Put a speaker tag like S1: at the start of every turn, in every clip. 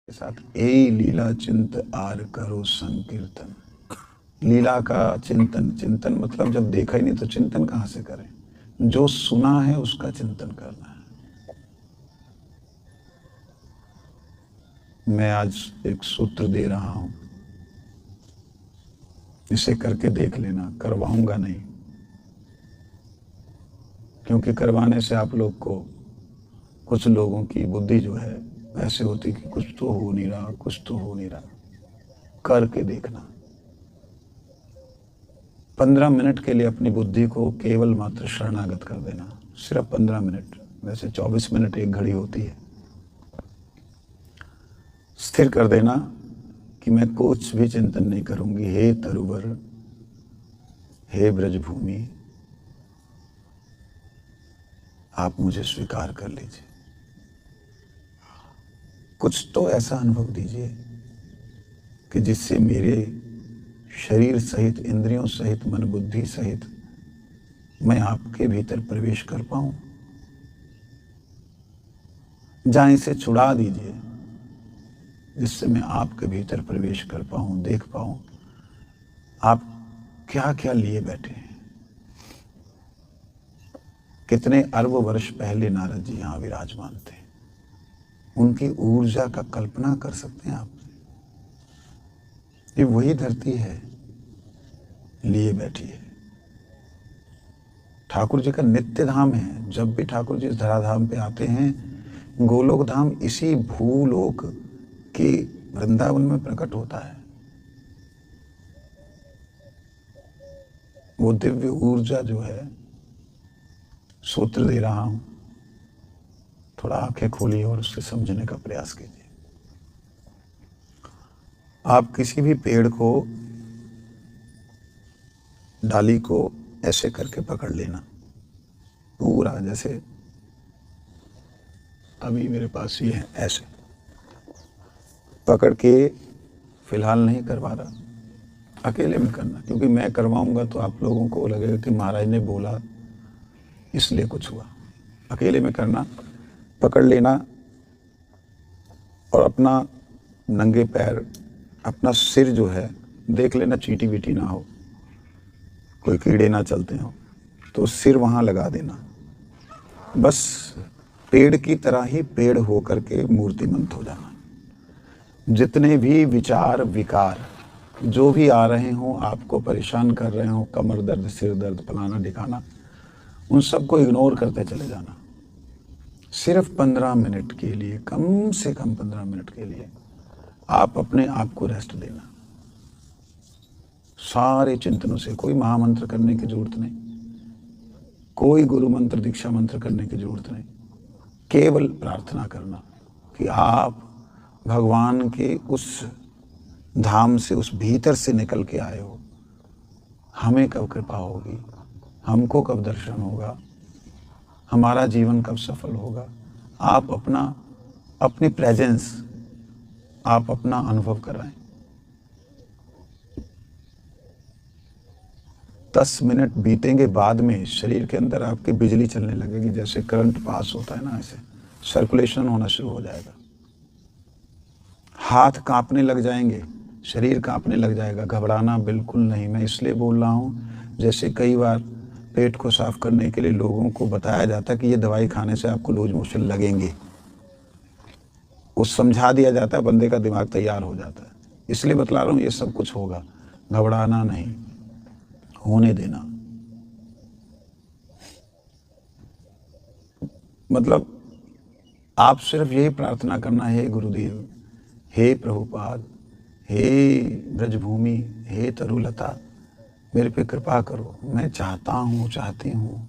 S1: के साथ ए लीला चिंत आर करो संकीर्तन। लीला का चिंतन, चिंतन मतलब जब देखा ही नहीं तो चिंतन कहाँ से करें। जो सुना है उसका चिंतन करना है। मैं आज एक सूत्र दे रहा हूं, इसे करके देख लेना। करवाऊंगा नहीं, क्योंकि करवाने से आप लोग को, कुछ लोगों की बुद्धि जो है ऐसे होती कि कुछ तो हो नहीं रहा, कुछ तो हो नहीं रहा। करके देखना। 15 मिनट के लिए अपनी बुद्धि को केवल मात्र शरणागत कर देना। सिर्फ 15 मिनट, वैसे 24 मिनट एक घड़ी होती है। स्थिर कर देना कि मैं कुछ भी चिंतन नहीं करूंगी। हे तरुवर, हे ब्रजभूमि, आप मुझे स्वीकार कर लीजिए। कुछ तो ऐसा अनुभव दीजिए कि जिससे मेरे शरीर सहित, इंद्रियों सहित, मन बुद्धि सहित मैं आपके भीतर प्रवेश कर पाऊं। जहां इसे छुड़ा दीजिए, जिससे मैं आपके भीतर प्रवेश कर पाऊं, देख पाऊं आप क्या क्या लिए बैठे हैं। कितने अरब वर्ष पहले नारद जी यहां विराजमान थे। उनकी ऊर्जा का कल्पना कर सकते हैं आप। ये वही धरती है, लिए बैठी है। ठाकुर जी का नित्य धाम है। जब भी ठाकुर जी इस धराधाम पे आते हैं, गोलोक धाम इसी भूलोक के वृंदावन में प्रकट होता है। वो दिव्य ऊर्जा जो है, सूत्र दे रहा हूं, थोड़ा आंखें खोलिए और उससे समझने का प्रयास कीजिए। आप किसी भी पेड़ को, डाली को ऐसे करके पकड़ लेना पूरा, जैसे अभी मेरे पास ये है, ऐसे पकड़ के। फिलहाल नहीं करवा रहा, अकेले में करना, क्योंकि मैं करवाऊंगा तो आप लोगों को लगेगा कि महाराज ने बोला इसलिए कुछ हुआ। अकेले में करना। पकड़ लेना और अपना नंगे पैर, अपना सिर जो है देख लेना, चींटी बीटी ना हो, कोई कीड़े ना चलते हो, तो सिर वहां लगा देना। बस पेड़ की तरह ही पेड़ हो करके मूर्तिमंत हो जाना। जितने भी विचार, विकार जो भी आ रहे हों, आपको परेशान कर रहे हों, कमर दर्द, सिर दर्द, फलाना ढिकाना, उन सबको इग्नोर करते चले जाना। सिर्फ 15 मिनट के लिए, कम से कम 15 मिनट के लिए आप अपने आप को रेस्ट देना। सारे चिंतनों से, कोई महामंत्र करने की जरूरत नहीं, कोई गुरु मंत्र, दीक्षा मंत्र करने की जरूरत नहीं। केवल प्रार्थना करना कि आप भगवान के उस धाम से, उस भीतर से निकल के आए हो। हमें कब कृपा होगी, हमको कब दर्शन होगा, हमारा जीवन कब सफल होगा। आप अपनी प्रेजेंस, आप अपना अनुभव कराएं। 10 मिनट बीतेंगे, बाद में शरीर के अंदर आपकी बिजली चलने लगेगी, जैसे करंट पास होता है ना, ऐसे सर्कुलेशन होना शुरू हो जाएगा। हाथ कांपने लग जाएंगे, शरीर कांपने लग जाएगा। घबराना बिल्कुल नहीं। मैं इसलिए बोल रहा हूँ, जैसे कई बार पेट को साफ करने के लिए लोगों को बताया जाता है कि ये दवाई खाने से आपको लूज मोशन लगेंगे, वो समझा दिया जाता है, बंदे का दिमाग तैयार हो जाता है। इसलिए बतला रहा हूँ, ये सब कुछ होगा, घबराना नहीं, होने देना। मतलब आप सिर्फ यही प्रार्थना करना, हे गुरुदेव, हे प्रभुपाद, हे ब्रजभूमि, हे तरुलता, मेरे पे कृपा करो। मैं चाहता हूँ, चाहती हूँ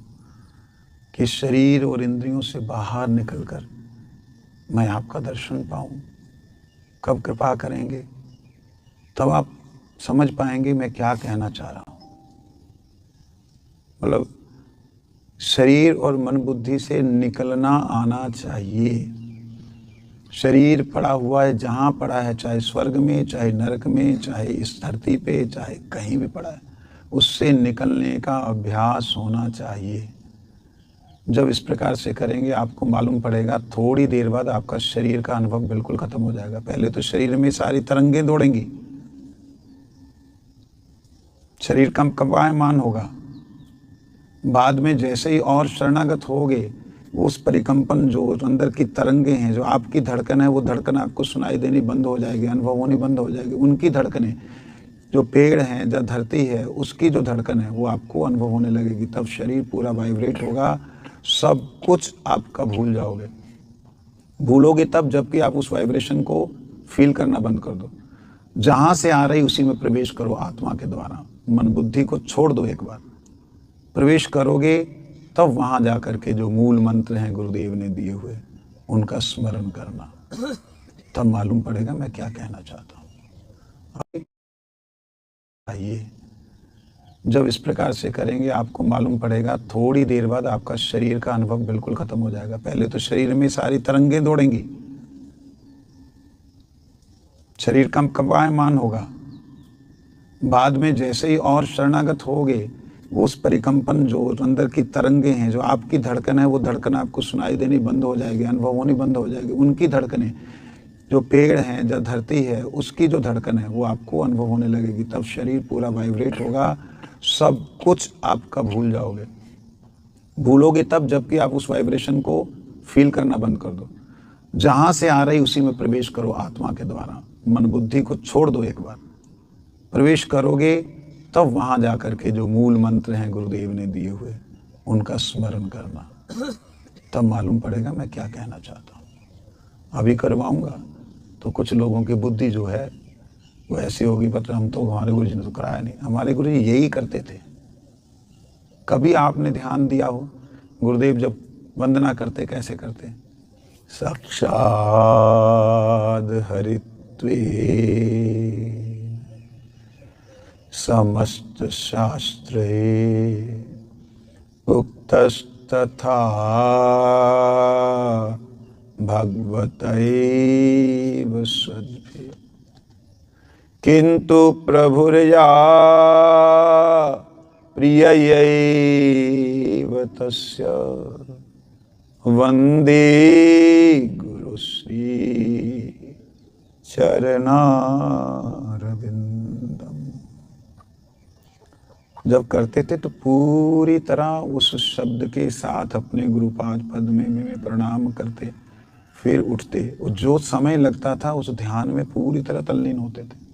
S1: कि शरीर और इंद्रियों से बाहर निकलकर मैं आपका दर्शन पाऊँ। कब कृपा करेंगे, तब आप समझ पाएंगे मैं क्या कहना चाह रहा हूँ। मतलब शरीर और मन बुद्धि से निकलना आना चाहिए। शरीर पड़ा हुआ है, जहाँ पड़ा है, चाहे स्वर्ग में, चाहे नरक में, चाहे इस धरती पे, चाहे कहीं भी पड़ा है, उससे निकलने का अभ्यास होना चाहिए। जब इस प्रकार से करेंगे आपको मालूम पड़ेगा थोड़ी देर बाद आपका शरीर का अनुभव बिल्कुल खत्म हो जाएगा। पहले तो शरीर में सारी तरंगें दौड़ेंगी, शरीर कंपायमान होगा। बाद में जैसे ही और शरणागत होगे, उस परिकंपन जो अंदर की तरंगें हैं, जो आपकी धड़कन है, वो धड़कन आपको सुनाई देनी बंद हो जाएगी, अनुभव होनी बंद हो जाएगी। उनकी धड़कनें, जो पेड़ हैं, जो धरती है, उसकी जो धड़कन है वो आपको अनुभव होने लगेगी। तब शरीर पूरा वाइब्रेट होगा, सब कुछ आपका भूल जाओगे। भूलोगे तब जबकि आप उस वाइब्रेशन को फील करना बंद कर दो। जहाँ से आ रही उसी में प्रवेश करो आत्मा के द्वारा। मन बुद्धि को छोड़ दो। एक बार प्रवेश करोगे तब वहाँ जा कर के जो मूल मंत्र हैं गुरुदेव ने दिए हुए, उनका स्मरण करना, तब मालूम पड़ेगा मैं क्या कहना चाहता हूँ। आइए, जब इस प्रकार से करेंगे आपको मालूम पड़ेगा थोड़ी देर बाद आपका शरीर का अनुभव बिल्कुल खत्म हो जाएगा। पहले तो शरीर में सारी तरंगें दौड़ेंगी, शरीर कंपायमान होगा। बाद में जैसे ही और शरणागत होगे, उस परिकंपन जो अंदर की तरंगें हैं, जो आपकी धड़कन है, वो धड़कन आपको सुनाई देनी बंद हो जाएगी, अनुभव होनी बंद हो जाएगी। उनकी धड़कनें, जो पेड़ हैं, जो धरती है, उसकी जो धड़कन है वो आपको अनुभव होने लगेगी। तब शरीर पूरा वाइब्रेट होगा, सब कुछ आपका भूल जाओगे। भूलोगे तब जबकि आप उस वाइब्रेशन को फील करना बंद कर दो। जहाँ से आ रही उसी में प्रवेश करो आत्मा के द्वारा। मन बुद्धि को छोड़ दो। एक बार प्रवेश करोगे तब वहाँ जा कर के जो मूल मंत्र हैं गुरुदेव ने दिए हुए, उनका स्मरण करना, तब मालूम पड़ेगा मैं क्या कहना चाहता हूँ। अभी करवाऊँगा तो कुछ लोगों की बुद्धि जो है वो ऐसी होगी, पता हम तो हमारे गुरु जी ने तो कराया नहीं। हमारे गुरु जी यही करते थे। कभी आपने ध्यान दिया हो गुरुदेव जब वंदना करते कैसे करते? साक्षाद हरित्वे समस्त शास्त्रे उक्तस्तथा भगवतैव सद्भिः किंतु प्रभुर्या प्रिययैव तस्य वंदे गुरुश्री चरणारविंदम। जब करते थे तो पूरी तरह उस शब्द के साथ अपने गुरुपाद पद में प्रणाम करते, फिर उठते। जो समय लगता था उस ध्यान में पूरी तरह तल्लीन होते थे।